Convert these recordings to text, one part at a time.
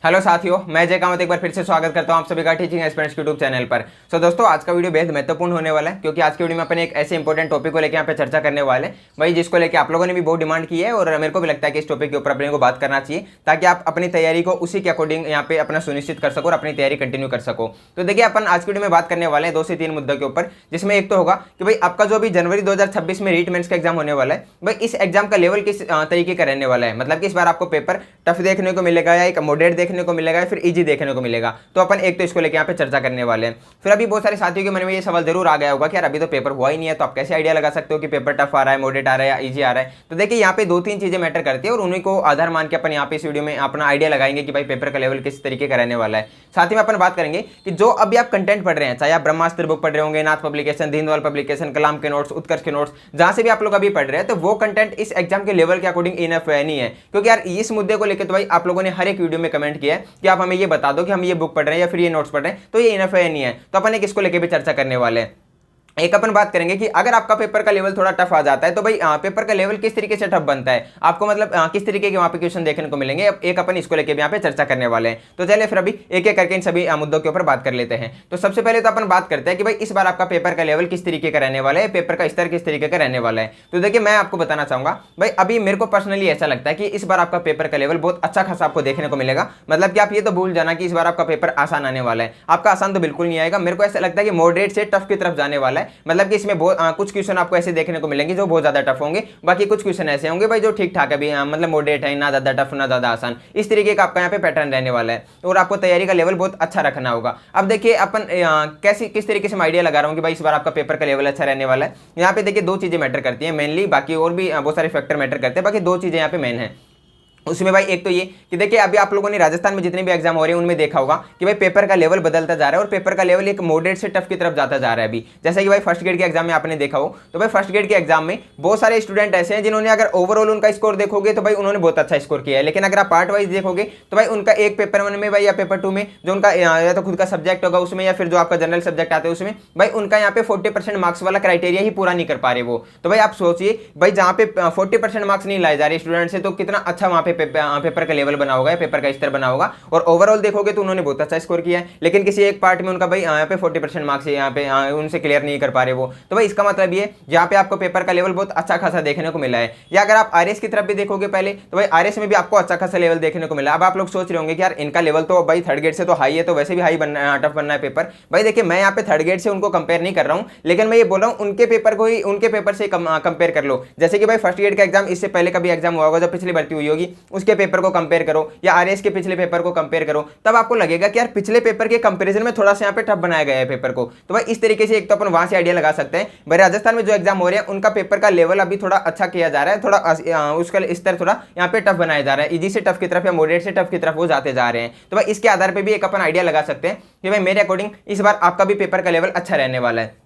Hello साथियों, मैं जय कामत एक बार फिर से स्वागत करता हूं आप सभी का टीचिंग एस्पिरेंट्स यूट्यूब चैनल पर। दोस्तों, आज का वीडियो बेहद महत्वपूर्ण होने वाला है क्योंकि आज की वीडियो में अपन एक ऐसे इंपॉर्टेंट टॉपिक को लेकर यहाँ पे चर्चा करने वाले हैं भाई, जिसको लेकर आप लोगों ने भी बहुत डिमांड की है और मेरे को भी लगता है कि इस टॉपिक के ऊपर अपने को बात करना चाहिए ताकि आप अपनी तैयारी को उसी के अकॉर्डिंग यहाँ पे अपना सुनिश्चित कर सको और अपनी तैयारी कंटिन्यू कर सको। तो देखिए, अपन आज की वीडियो में बात करने वाले हैं 2 से 3 मुद्दों के ऊपर, जिसमें एक तो होगा कि भाई आपका जो अभी जनवरी 2026 में रीट मेंस का एग्जाम होने वाला है, भाई इस एग्जाम का लेवल किस तरीके का रहने वाला है। मतलब कि इस बार आपको पेपर टफ देखने को मिलेगा या एक मॉडरेट देखने को मिलेगा या फिर इजी देखने को मिलेगा। तो अपन एक तो इसको लेके यहाँ पे चर्चा करने वाले हैं। फिर अभी बहुत सारे साथियों के मन में ये सवाल जरूर आ गया होगा कि यार अभी तो पेपर हुआ ही नहीं है, तो आप कैसे आइडिया लगा सकते हो कि पेपर टफ आ रहा है, मॉडरेट आ रहा है या इजी आ रहा है। तो देखिए, यहाँ पे 2-3 चीजें मैटर करती है और उन्हीं को आधार मान के अपन यहाँ पे इस वीडियो में अपना आइडिया लगाएंगे कि भाई पेपर का लेवल किस तरीके का रहने वाला है। साथ ही में अपन बात करेंगे कि जो अभी आप कंटेंट पढ़ रहे हैं, चाहे आप ब्रह्मास्त्र बुक पढ़ रहे होंगे, नाथ पब्लिकेशन, दीनदयाल पब्लिकेशन, कलाम के नोट्स, उत्कर्ष के नोट्स, जहां से भी आप लोग अभी पढ़ रहे हैं, तो वो कंटेंट इस एग्जाम के लेवल के अकॉर्डिंग इनफ है नहीं है। क्योंकि यार इस मुद्दे को लेकर तो भाई आप लोगों ने हर एक वीडियो में कमेंट किया है कि आप हमें ये बता दो कि हम ये बुक पढ़ रहे हैं या फिर ये नोट्स पढ़ रहे हैं, तो ये इनफ है नहीं है। तो अपन एक इसको लेके भी चर्चा करने वाले हैं। एक अपन बात करेंगे कि अगर आपका पेपर का लेवल थोड़ा टफ आ जाता है तो भाई पेपर का लेवल किस तरीके से टफ बनता है, आपको मतलब किस तरीके के वहां पे क्वेश्चन देखने को मिलेंगे, एक अपन इसको लेके भी यहाँ पे चर्चा करने वाले हैं। तो चलिए फिर अभी एक एक करके इन सभी मुद्दों के ऊपर बात कर लेते हैं। तो सबसे पहले तो अपन बात करते हैं कि भाई इस बार आपका पेपर का लेवल किस तरीके का रहने वाला है, पेपर का स्तर किस तरीके का रहने वाला है। तो देखिए, मैं आपको बताना चाहूंगा भाई, अभी मेरे को पर्सनली ऐसा लगता है कि इस बार आपका पेपर का लेवल बहुत अच्छा खासा आपको देखने को मिलेगा। मतलब कि आप ये तो भूल जाना कि इस बार आपका पेपर आसान आने वाला है। आपका आसान तो बिल्कुल नहीं आएगा। मेरे को ऐसा लगता है कि मॉडरेट से टफ की तरफ जाने वाला है। मतलब कि इसमें कुछ क्वेश्चन आपको ऐसे देखने को मिलेंगे जो बहुत ज्यादा टफ होंगे, बाकी कुछ क्वेश्चन ऐसे होंगे भाई जो ठीक ठाक है भी, मतलब मॉडरेट है, ना ज्यादा टफ ना ज्यादा आसान। इस तरीके का आपका यहाँ पे पैटर्न रहने वाला है और आपको तैयारी का लेवल बहुत अच्छा रखना होगा। अब देखिए, अपन कैसे किस तरीके से मैं आइडिया लगा रहा हूँ कि भाई इस बार आपका पेपर का लेवल अच्छा रहने वाला है। यहाँ पे देखिए 2 चीजें मैटर करती है मेनली, बाकी और भी बहुत सारे फैक्टर मैटर करते हैं, बाकी 2 चीजें यहाँ पे मेन है। उसमें भाई एक तो ये कि देखिए, अभी आप लोगों ने राजस्थान में जितने भी एग्जाम हो रहे हैं उनमें देखा होगा कि भाई पेपर का लेवल बदलता जा रहा है और पेपर का लेवल एक मॉडरेट से टफ की तरफ जाता जा रहा है अभी। जैसे कि भाई फर्स्ट ग्रेड के एग्जाम में आपने देखा हो, तो भाई फर्स्ट ग्रेड के एग्जाम में बहुत सारे स्टूडेंट ऐसे हैं जिन्होंने अगर ओवरऑल उनका स्कोर देखोगे तो भाई उन्होंने बहुत अच्छा स्कोर किया है। लेकिन अगर आप पार्ट वाइज देखोगे तो भाई उनका एक पेपर 1 में भाई या पेपर 2 में जो उनका या तो खुद का सब्जेक्ट होगा उसमें या फिर जो आपका जनरल सब्जेक्ट आता है उसमें, भाई उनका यहाँ पे 40% मार्क्स वाला क्राइटेरिया ही पूरा नहीं कर पा रहे वो। तो भाई आप सोचिए भाई, जहाँ पे 40% मार्क्स नहीं लाए जा रहे स्टूडेंट से, तो कितना अच्छा वहाँ पे पेपर का लेवल बना होगा, पेपर का स्तर बना होगा। और ओवरऑल देखोगे तो उन्होंने बहुत अच्छा स्कोर किया है, लेकिन किसी एक पार्ट में उनका भाई यहाँ पे 40% मार्क्स यहाँ पे उनसे क्लियर नहीं कर पा रहे वो। तो भाई इसका मतलब ये यहाँ पे आपको पेपर का लेवल बहुत अच्छा खासा देखने को मिला है। या अगर आप आरएस की तरफ भी देखोगे पहले, तो भाई आरएस में भी आपको अच्छा खासा लेवल देखने को मिला। अब आप लोग सोच रहे होंगे कि यार इनका लेवल तो भाई थर्ड ग्रेड से तो हाई है, तो वैसे भी हाई बनना टफ बनना है पेपर। भाई देखिए, मैं यहाँ पे थर्ड ग्रेड से उनको कंपेयर नहीं कर रहा हूँ, लेकिन मैं ये बोल रहा हूँ उनके पेपर को ही उनके पेपर से कंपेयर कर लो। जैसे कि भाई फर्स्ट ग्रेड का एग्जाम इससे पहले कभी एग्जाम हुआ होगा, जब पिछली भर्ती हुई होगी उसके पेपर को कंपेयर करो, या आरएस के पिछले पेपर को कंपेयर करो, तब आपको लगेगा कि यार पिछले पेपर के कंपैरिजन में थोड़ा सा यहाँ पे टफ बनाया गया है पेपर को। तो भाई इस तरीके से एक तो अपन वहां से आइडिया लगा सकते हैं भाई राजस्थान में जो एग्जाम हो रहे हैं उनका पेपर का लेवल अभी थोड़ा अच्छा किया जा रहा है, थोड़ा उसका स्तर थोड़ा यहाँ पे टफ बनाया जा रहा है, इजी से टफ की तरफ या मॉडरेट से टफ की तरफ वो जाते जा रहे हैं। तो भाई इसके आधार पर भी एक अपन आइडिया लगा सकते हैं कि भाई मेरे अकॉर्डिंग इस बार आपका भी पेपर का लेवल अच्छा रहने वाला है।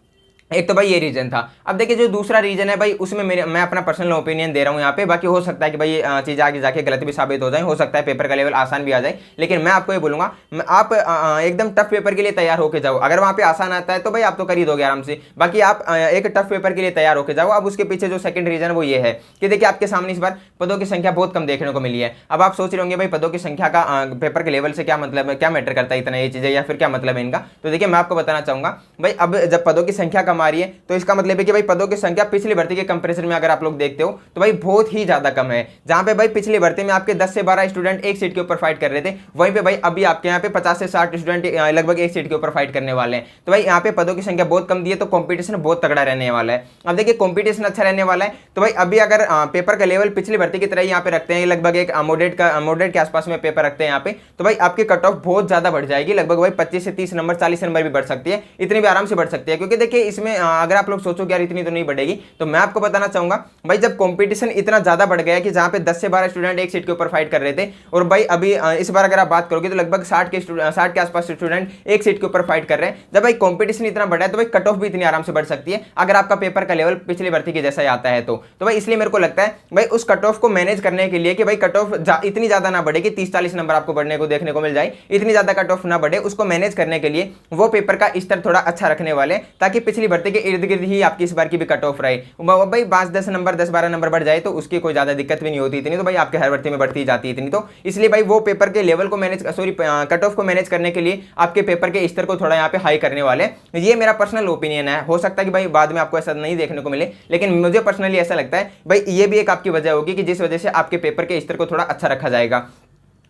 एक तो भाई ये रीजन था। अब देखिए, जो दूसरा रीजन है भाई उसमें मैं अपना पर्सनल ओपिनियन दे रहा हूँ यहाँ पे, बाकी हो सकता है कि भाई ये चीज़ आगे जाके गलत भी साबित हो जाए, हो सकता है पेपर का लेवल आसान भी आ जाए। लेकिन मैं आपको ये बोलूंगा, आप एकदम टफ पेपर के लिए तैयार होकर जाओ। अगर वहाँ पे आसान आता है तो भाई आप तो कर ही दोगे आराम से, बाकी आप एक टफ पेपर के लिए तैयार होकर जाओ। अब उसके पीछे जो सेकंड रीजन वो ये है कि देखिए, आपके सामने इस बार पदों की संख्या बहुत कम देखने को मिली है। अब आप सोच रहे होंगे भाई पदों की संख्या का पेपर के लेवल से क्या मतलब है, क्या मैटर करता है इतना ये चीज़ें, या फिर क्या मतलब है इनका। तो देखिए, मैं आपको बताना चाहूंगा भाई, अब जब पदों की संख्या कम आ रही है तो इसका मतलब है कि भाई पदों की संख्या पिछली भर्ती के कंपैरिजन में अगर आप लोग देखते हो तो भाई बहुत ही ज्यादा कम है। जहां पे भाई पिछली भर्ती में आपके 10 से 12 स्टूडेंट एक सीट के ऊपर फाइट कर रहे थे, वहीं पे भाई अभी आपके यहाँ पे 50 से 60 स्टूडेंट लगभग एक सीट के ऊपर फाइट करने वाले हैं। तो भाई यहाँ पे पदों की संख्या बहुत कम दी है, तो कॉम्पिटिशन बहुत तगड़ा रहने वाला है। अब देखिए, कॉम्पिटिशन अच्छा रहने वाला है, तो भाई अभी अगर पेपर का लेवल पिछली भर्ती की तरह यहाँ पे रखते हैं, लगभग एक मॉडरेट के आसपास में पेपर रखते हैं यहाँ पे, तो भाई आपकी कट ऑफ बहुत ज्यादा बढ़ जाएगी, लगभग भाई 25 से 30 नंबर 40 नंबर भी बढ़ सकती है, इतनी भी आराम से बढ़ सकती है। क्योंकि देखिए, इसमें अगर आप लोग सोचो कि यार इतनी तो नहीं बढ़ेगी, तो मैं आपको बताना चाहूंगा भाई, जब कंपटीशन इतना ज्यादा बढ़ गया है कि जहां पे 10 से 12 स्टूडेंट एक सीट के ऊपर फाइट कर रहे थे, और भाई अभी इस बार अगर आप बात करोगे तो लगभग 60 के आसपास स्टूडेंट एक सीट के ऊपर फाइट कर रहे हैं। जब भाई कंपटीशन इतना बढ़ा है तो भाई कट ऑफ भी इतनी आराम से बढ़ सकती है अगर आपका पेपर का लेवल पिछली भर्ती के जैसा ही आता है तो भाई इसलिए मेरे को लगता है भाई उस कट ऑफ को मैनेज करने के लिए कि भाई कट ऑफ इतनी ज्यादा ना बढ़े कि 30-40 नंबर आपको बढ़ने को देखने को मिल जाए, इतनी ज्यादा कट ऑफ ना बढ़े, उसको मैनेज करने के लिए वो पेपर का स्तर थोड़ा अच्छा रखने वाले, ताकि पिछली भर्ती के इर्द गिर्द ही आपकी इस बार की भी कट ऑफ रहे, भाई 5-10 नंबर 10-12 नंबर बढ़ जाए तो उसकी कोई ज़्यादा दिक्कत भी नहीं होती इतनी, तो भाई आपके हर भर्ती में बढ़ती जाती है इतनी। तो इसलिए भाई वो पेपर के लेवल को मैनेज कट ऑफ को मैनेज करने के लिए आपके पेपर के स्तर को थोड़ा यहाँ पे हाई करने वाले, ये मेरा पर्सनल ओपिनियन है। हो सकता है कि भाई बाद में आपको ऐसा नहीं देखने को मिले, लेकिन मुझे पर्सनली ऐसा लगता है भाई ये भी एक आपकी वजह होगी कि जिस वजह से आपके पेपर के स्तर को थोड़ा अच्छा रखा जाएगा।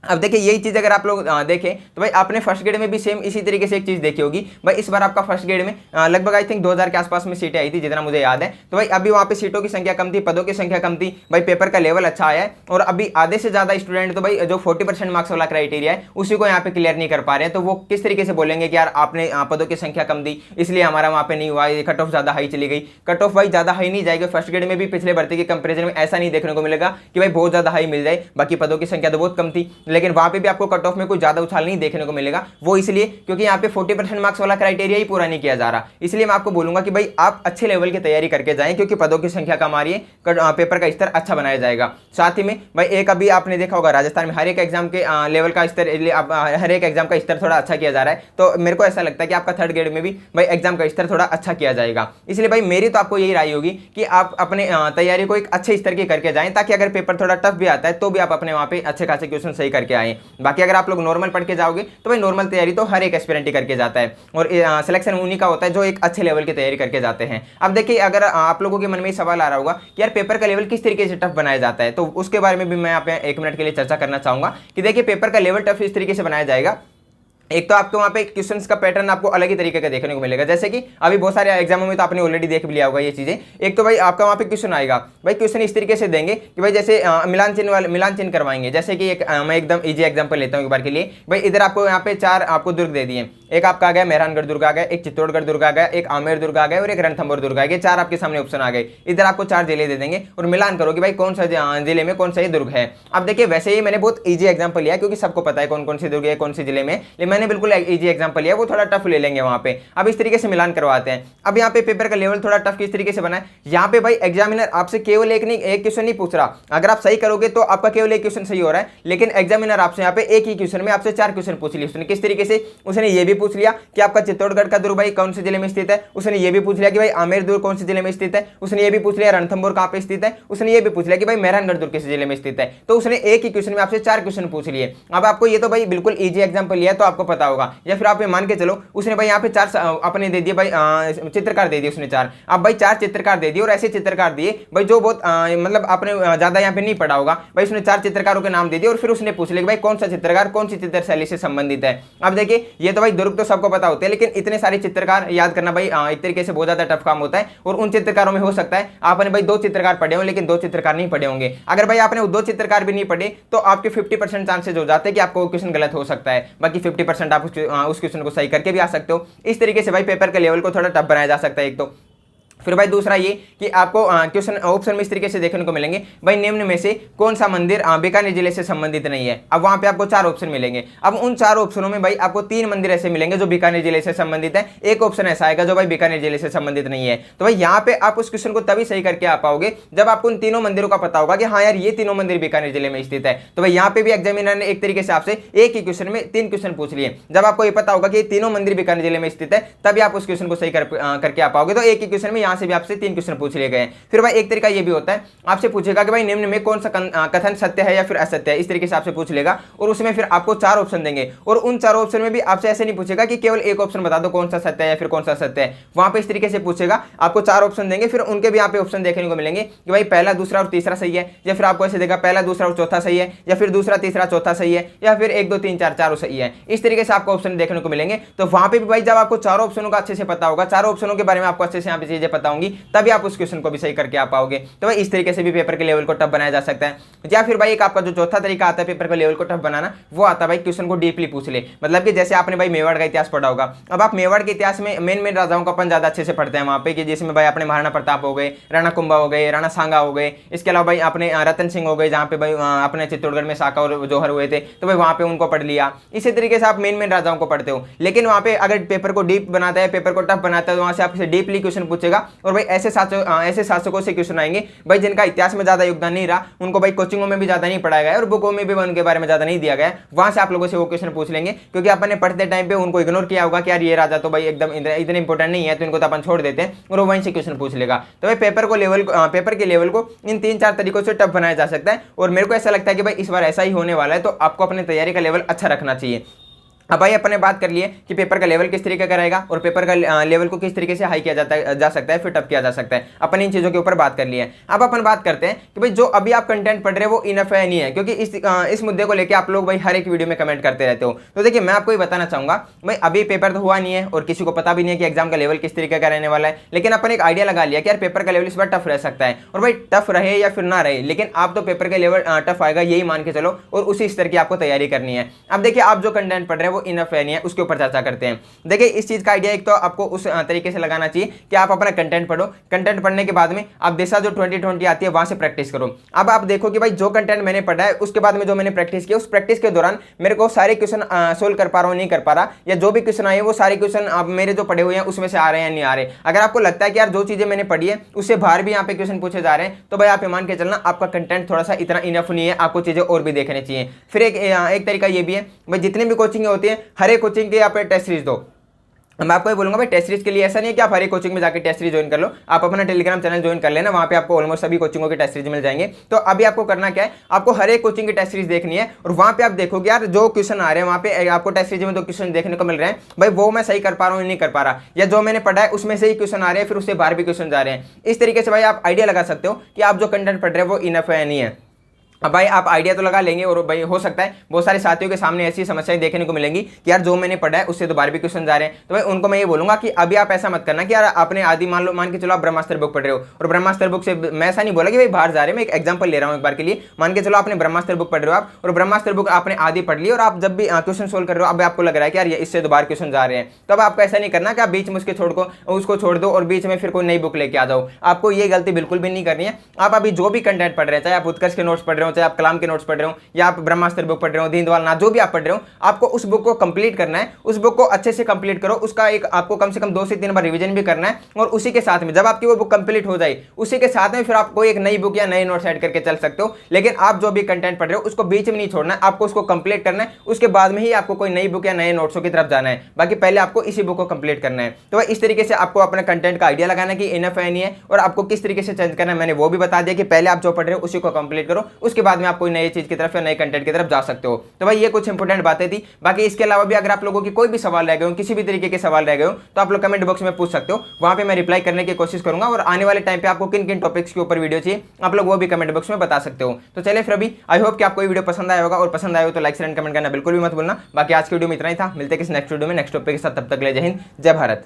अब देखिए यही चीज़ अगर आप लोग देखें तो भाई आपने फर्स्ट ग्रेड में भी सेम इसी तरीके से एक चीज़ देखी होगी। भाई इस बार आपका फर्स्ट ग्रेड में लगभग आई थिंक 2000 के आसपास में सीटें आई थी जितना मुझे याद है। तो भाई अभी वहाँ पे सीटों की संख्या कम थी, पदों की संख्या कम थी, भाई पेपर का लेवल अच्छा आया है और अभी आधे से ज़्यादा स्टूडेंट तो भाई जो 40% मार्क्स वाला क्राइटेरिया है उसी को यहाँ पे क्लियर नहीं कर पा रहे हैं। तो वो किस तरीके से बोलेंगे कि यार आपने पदों की संख्या कम दी इसलिए हमारा वहाँ पे नहीं हुआ, ये कट ऑफ ज़्यादा हाई चली गई। कट ऑफ भाई ज़्यादा हाई नहीं जाएगी, फर्स्ट ग्रेड में भी पिछले भर्ती के कंपेरिजन में ऐसा नहीं देखने को मिलेगा कि भाई बहुत ज़्यादा हाई मिल जाए। बाकी पदों की संख्या तो बहुत कम थी, लेकिन वहाँ पे भी आपको कट ऑफ में कोई ज्यादा उछाल नहीं देखने को मिलेगा। वो इसलिए क्योंकि यहाँ पे 40% मार्क्स वाला क्राइटेरिया ही पूरा नहीं किया जा रहा। इसलिए मैं आपको बोलूंगा कि भाई आप अच्छे लेवल की तैयारी करके जाएं, क्योंकि पदों की संख्या कम आ रही है, पेपर का स्तर अच्छा बनाया जाएगा। साथ ही में भाई एक अभी आपने देखा होगा राजस्थान में हर एक एग्जाम के लेवल का स्तर, हर एक एग्जाम का स्तर थोड़ा अच्छा किया जा रहा है। तो मेरे को ऐसा लगता है कि आपका थर्ड ग्रेड में भी भाई एग्जाम का स्तर थोड़ा अच्छा किया जाएगा। इसलिए भाई मेरी तो आपको यही राय होगी कि आप अपने तैयारी को एक अच्छे स्तर की करके जाएं, ताकि अगर पेपर थोड़ा टफ भी आता है तो भी आप अपने वहाँ पे अच्छे खासे क्वेश्चन सही करके आए। बाकी अगर आप लोग नॉर्मल पढ़ के जाओगे तो भाई नॉर्मल तैयारी तो हर एक एस्पिरेंट ही करके जाता है, और सिलेक्शन उन्हीं का होता है जो एक अच्छे लेवल की तैयारी करके जाते हैं। अब देखिए अगर आप लोगों के मन में सवाल आ रहा होगा कि यार पेपर का लेवल किस तरीके से टफ बनाया जाता है, तो उसके बारे में भी मैं यहाँ पे 1 मिनट के लिए चर्चा करना चाहूंगा कि देखिए पेपर का लेवल टफ इस तरीके से बनाया जाएगा। एक तो आपको वहाँ पे क्वेश्चंस का पैटर्न आपको अलग ही तरीके का देखने को मिलेगा, जैसे कि अभी बहुत सारे एग्जामों में तो आपने ऑलरेडी देख भी लिया होगा ये चीजें। एक तो भाई आपका वहाँ पे क्वेश्चन आएगा, भाई क्वेश्चन इस तरीके से देंगे कि भाई जैसे मिलान चिन्ह करवाएंगे। जैसे कि मैं एकदम इजी एग्जाम्पल लेता हूँ एक बार के लिए। भाई इधर आपको यहाँ पे 4 आपको दुर्ग दे दिए, एक आपका आ गया मेहरानगढ़ दुर्ग आ गया, एक चित्तौड़गढ़ दुर्ग आ गया, एक आमेर दुर्ग आ गया और एक रणथंभौर दुर्ग आ गया। 4 आपके सामने ऑप्शन आ गए। इधर आपको 4 जिले दे देंगे और मिलान करो कि भाई कौन सा जिले में कौन सा ये दुर्ग है। अब देखिए वैसे ही मैंने बहुत ईजी एग्जाम्पल लिया क्योंकि सबको पता है कौन कौन से दुर्ग है कौन से जिले में, लेकिन मैंने बिल्कुल ईजी एग्जाम्पल लिया, वो थोड़ा टफ ले लेंगे वहां पे। अब इस तरीके से मिलान करवाते हैं। अब यहाँ पे पेपर का लेवल थोड़ा टफ किस तरीके से बना है, यहाँ पे भाई एग्जामिनर आपसे केवल एक क्वेश्चन नहीं पूछ रहा। अगर आप सही करोगे तो आपका केवल एक क्वेश्चन सही हो रहा है, लेकिन एग्जामिनर आपसे यहाँ पे एक ही क्वेश्चन में आपसे 4 क्वेश्चन पूछ लिए। उसने किस तरीके से, उसने ये भी पूछ लिया कि आपका चित्तौड़गढ़ का दुर्ग भाई कौन से जिले में स्थित है, उसने ये भी पूछ लिया कि भाई आमेर दुर्ग कौन से जिले में स्थित है, उसने ये भी पूछ लिया रणथंभौर कहाँ पे स्थित है, उसने ये भी पूछ लिया कि भाई मेहरानगढ़ दुर्ग किस जिले में स्थित है। तो उसने एक ही क्वेश्चन में आपसे 4 क्वेश्चन पूछ लिए। अब आपको ये तो भाई बिल्कुल ईजी एग्जाम्पल लिया तो आपको पता होगा, या फिर आप ये मान के चलो उसने भाई यहाँ पे 4 अपने दे दिए, भाई चित्रकार दे दिए उसने 4। अब भाई 4 चित्रकार दे दिए और ऐसे चित्रकार दिए भाई जो बहुत मतलब आपने ज्यादा यहाँ पे नहीं पढ़ा होगा। भाई उसने 4 चित्रकारों के नाम दे दिए और फिर उसने पूछ लिया भाई कौन सा चित्रकार कौन सी चित्र शैली से संबंधित है। अब देखिए ये तो भाई दुर्ग तो सबको पता होते हैं, लेकिन इतने सारे चित्रकार याद करना भाई एक तरीके से बहुत ज्यादा टफ काम होता है। और उन चित्रकारों में हो सकता है आपने भाई 2 चित्रकार पढ़े हों लेकिन 2 चित्रकार नहीं पढ़े होंगे। अगर भाई आपने 2 चित्रकार भी नहीं पढ़े तो आपके 50% चांसेज हो जाते हैं कि आपको क्वेश्चन गलत हो सकता है, बाकी 50% आप उस क्वेश्चन को सही करके भी आ सकते हो। इस तरीके से भाई पेपर के लेवल को थोड़ा टफ बनाया जा सकता है एक तो। फिर भाई दूसरा ये कि आपको क्वेश्चन ऑप्शन में इस तरीके से देखने को मिलेंगे, भाई निम्न में से कौन सा मंदिर बीकानेर जिले से संबंधित नहीं है। अब वहां पे आपको 4 ऑप्शन मिलेंगे। अब उन 4 ऑप्शनों में भाई आपको 3 मंदिर ऐसे मिलेंगे जो बीकानेर जिले से संबंधित है, एक ऑप्शन ऐसा आएगा जो भाई बीकानेर जिले से संबंधित नहीं है। तो भाई यहाँ पे आप उस क्वेश्चन को तभी सही करके आ पाओगे जब आपको उन तीनों मंदिरों का पता होगा कि हाँ यार ये तीनों मंदिर बीकानेर जिले में स्थित है। तो भाई यहाँ पे भी एग्जामिनर ने एक तरीके से आपसे एक ही क्वेश्चन में 3 क्वेश्चन पूछ लिए। जब आपको ये पता होगा कि तीनों मंदिर बीकानेर जिले में स्थित है तभी आप उस क्वेश्चन को सही करके आ पाओगे। तो एक ही क्वेश्चन में यहाँ से भी आपसे 3 क्वेश्चन पूछ लिए गए। फिर भाई एक तरीका ये भी होता है, आपसे पूछेगा कि भाई निम्न में कौन सा कथन सत्य है या फिर असत्य है, इस तरीके से आपसे पूछ लेगा और उसमें फिर आपको 4 ऑप्शन देंगे। और उन 4 ऑप्शन में भी आपसे ऐसे नहीं पूछेगा कि केवल एक ऑप्शन बता दो कौन सा सत्य है या फिर कौन सा सत्य है। वहां पे इस तरीके से पूछेगा, आपको 4 ऑप्शन देंगे, फिर उनके भी यहाँ पे ऑप्शन देखने को मिलेंगे कि भाई पहला दूसरा और तीसरा सही है, या फिर आपको ऐसे देगा पहला दूसरा और चौथा सही है, या फिर दूसरा तीसरा चौथा सही है, या फिर 1 2 3 4 चारों सही है। इस तरीके से आपको ऑप्शन देखने को मिलेंगे। तो वहां पे भी भाई जब आपको 4 ऑप्शनों का अच्छे से पता होगा, 4 ऑप्शनों के बारे में आपको अच्छे से यहाँ पे चीजें पता होंगी, तभी आप उस क्वेश्चन को भी सही करके आ पाओगे। तो भाई इस तरीके से भी पेपर के लेवल को टफ बनाया जा सकता है। या फिर भाई एक आपका जो चौथा तरीका आता है पेपर के लेवल को टफ बनाना, वो आता है भाई क्वेश्चन को डीपली पूछ ले। मतलब कि जैसे आपने भाई मेवाड़ का इतिहास पढ़ा होगा, अब आप मेवाड़ के इतिहास में मेन राजाओं का अपन ज्यादा अच्छे से पढ़ते हैं वहां पे, कि जिसमें भाई अपने महाराणा प्रताप हो गए, राणा कुंभा हो गए, राणा सांगा हो गए, इसके अलावा भाई अपने रतन सिंह हो गए, जहाँ पे भाई अपने चित्तौड़गढ़ में साका और जौहर हुए थे, तो भाई वहां पे उनको पढ़ लिया। इसी तरीके से आप मेन राजाओं को पढ़ते हो। लेकिन वहां पे अगर पेपर को डीप बनाता है, पेपर को टफ बनाता है, तो वहां से आपसे डीपली क्वेश्चन पूछेगा और भाई ऐसे शासकों से क्वेश्चन आएंगे भाई जिनका इतिहास में ज्यादा योगदान नहीं रहा, उनको भाई कोचिंगों में भी ज्यादा नहीं पढ़ाया गया और बुकों में भी उनके बारे में ज्यादा नहीं दिया गया, वहां से आप लोगों से वो क्वेश्चन पूछ लेंगे, क्योंकि अपन पढ़ते टाइम पे उनको इग्नोर किया होगा कि यार ये राजा तो भाई एकदम इतने इंपॉर्टेंट नहीं है, तो इनको तो अपन छोड़ देते हैं, और वो वहीं से क्वेश्चन पूछ लेगा। तो भाई पेपर के लेवल को इन 3-4 तरीकों से टफ बनाया जा सकता है, और मेरे को ऐसा लगता है कि भाई इस बार ऐसा ही होने वाला है, तो आपको अपनी तैयारी का लेवल अच्छा रखना चाहिए। अब भाई अपन ने बात कर लिए कि पेपर का लेवल किस तरीके का रहेगा और पेपर का लेवल को किस तरीके से हाई किया जा सकता है, फिर टफ किया जा सकता है, अपन इन चीज़ों के ऊपर बात कर लिए। अब अपन बात करते हैं कि भाई जो अभी आप कंटेंट पढ़ रहे हो वो इनफ है नहीं है, क्योंकि इस मुद्दे को लेकर आप लोग भाई हर एक वीडियो में कमेंट करते रहते हो। तो देखिए मैं आपको ये बताना चाहूंगा भाई अभी पेपर तो हुआ नहीं है और किसी को पता भी नहीं है कि एग्जाम का लेवल किस तरीके का रहने वाला है, लेकिन अपन एक आइडिया लगा लिया कि यार पेपर का लेवल इस बार टफ रह सकता है, और भाई टफ रहे या फिर ना रहे, लेकिन आप तो पेपर का लेवल टफ आएगा यही मान के चलो, और उसी स्तर की आपको तैयारी करनी है। अब देखिए आप जो कंटेंट पढ़ रहे हैं वो इनफ है नहीं है, उसके ऊपर चर्चा करते हैं। देखिए इस चीज का आइडिया एक तो आपको उस तरीके से लगाना चाहिए कि आप अपना कंटेंट पढ़ो, कंटेंट पढ़ने के बाद में आप दिशा जो 2020 आती है वहां से प्रैक्टिस करो। अब आप देखो कि भाई जो कंटेंट मैंने पढ़ा है उसके बाद में जो मैंने प्रैक्टिस किया, उस प्रैक्टिस के दौरान मेरे को सारे क्वेश्चन सोल्व कर पा रहा हूं नहीं कर पा रहा, या जो भी क्वेश्चन आए वो सारे क्वेश्चन आप मेरे जो पढ़े हुए हैं उसमें से आ रहे हैं या नहीं आ रहे। अगर आपको लगता है कि यार जो चीजें मैंने पढ़ी है उससे बाहर भी यहाँ पे क्वेश्चन पूछे जा रहे हैं, तो भाई आप मान के चलना आपका कंटेंट थोड़ा सा इतना इनफ नहीं है, आपको चीजें और भी देखनी चाहिए। फिर एक तरीका ये भी है भाई जितनी भी कोचिंग होती है हर एक कोचिंग के यहाँ पे टेस्ट सीरीज दो। मैं आपको ये बोलूंगा भाई टेस्ट सीरीज के लिए ऐसा नहीं है कि आप हर एक कोचिंग में जाकर टेस्ट सीरीज ज्वाइन कर लो, आप अपना टेलीग्राम चैनल ज्वाइन कर लेना, वहां पे आपको ऑलमोस्ट सभी कोचिंगों के टेस्ट सीरीज मिल जाएंगे। तो अभी आपको करना क्या है, आपको हर एक कोचिंग की टेस्ट सीरीज देखनी है, और वहां पे आप देखोगे यार जो क्वेश्चन आ रहे हैं वहां पे आपको टेस्ट सीरीज में जो क्वेश्चन देखने को मिल रहे हैं भाई वो मैं सही कर पा रहा हूँ नहीं कर पा रहा, या जो मैंने पढ़ा है उसमें से ही क्वेश्चन आ रहे हैं फिर उससे बाहर भी क्वेश्चन जा रहे हैं। इस तरीके से भाई आप आइडिया लगा सकते हो कि आप जो कंटेंट पढ़ रहे हो वो इनफ है नहीं है। अब भाई आप आइडिया तो लगा लेंगे, और भाई हो सकता है बहुत सारे साथियों के सामने ऐसी समस्याएं देखने को मिलेंगी कि यार जो मैंने पढ़ा है उससे तो बाहर भी क्वेश्चन जा रहे हैं। तो भाई उनको मैं ये बोलूंगा कि अभी आप ऐसा मत करना कि यार आपने आदि मान के चलो आप ब्रह्मास्त्र बुक पढ़ रहे हो, और ब्रह्मास्त्र बुक से मैं ऐसा नहीं बोला कि भाई बाहर जा रहे हैं, मैं एक एग्जाम्पल ले रहा हूँ एक बार के लिए। मान के चलो आपने ब्रह्मास्त्र बुक पढ़ रहे हो आप, और ब्रह्मास्त्र बुक आपने आदि पढ़ ली, और आप जब भी क्वेश्चन सोल्व कर रहे हो अब आपको लग रहा है कि यार इससे तो बाहर क्वेश्चन जा रहे हैं, तो अब आपको ऐसा नहीं करना कि आप बीच में उसको छोड़ दो और बीच में फिर कोई नई बुक लेके आ जाओ। आपको ये गलती बिल्कुल भी नहीं करनी है। आप अभी जो भी कंटेंट पढ़ रहे हैं, चाहे आप उत्कर्ष के नोट्स पढ़ रहे हो, चाहे आप कलाम के नोट्स पढ़ रहे हो, या आप ब्रह्मास्त्र बुक पढ़ रहे हो, दीनदयाल नाथ जो भी आप पढ़ रहे हो, आपको उस बुक को कंप्लीट करना है, उस बुक को अच्छे से कंप्लीट करो, उसका एक आपको कम से कम 2 से 3 बार रिवीजन भी करना है, और उसी के साथ में जब आपकी वो बुक कंप्लीट हो जाए उसी के साथ में फिर आपको एक नई बुक या नए नोट्स ऐड करके चल सकते हो। लेकिन आप जो भी कंटेंट पढ़ रहे हो उसको बीच में नहीं छोड़ना है, आपको उसको कंप्लीट करना है, उसके बाद में ही आपको कोई नई बुक या नए नोट्सों की तरफ जाना है, बाकी पहले आपको इसी बुक को कंप्लीट करना है। तो इस तरीके से आपको अपने कंटेंट का आइडिया लगाना कि इनफ है नहीं है, और आपको किस तरीके से चेंज करना है मैंने वो भी बता दिया कि पहले आप जो पढ़ रहे हो उसी को कंप्लीट करो, उसके बाद में आप कोई नई चीज की तरफ या नए कंटेंट की तरफ जा सकते हो। तो भाई ये कुछ इंपोर्टेंट बातें थी। बाकी इसके अलावा भी अगर आप लोगों की कोई भी सवाल रह गए हो, किसी भी तरीके के सवाल रह गए हो, तो आप लोग कमेंट बॉक्स में पूछ सकते हो, वहां पे मैं रिप्लाई करने की कोशिश करूंगा, और आने वाले टाइम पे आपको किन किन टॉपिक्स के ऊपर वीडियो चाहिए आप लोग वो भी कमेंट बॉक्स में बता सकते हो। तो चलिए फिर अभी आई होप कि आपको ये वीडियो पसंद आया होगा, और पसंद आया हो तो लाइक शेयर एंड कमेंट करना बिल्कुल भी मत भूलना। बाकी आज की वीडियो में इतना ही था, मिलते हैं किसी नेक्स्ट वीडियो में नेक्स्ट टॉपिक के साथ, तब तक ले जय हिंद जय भारत।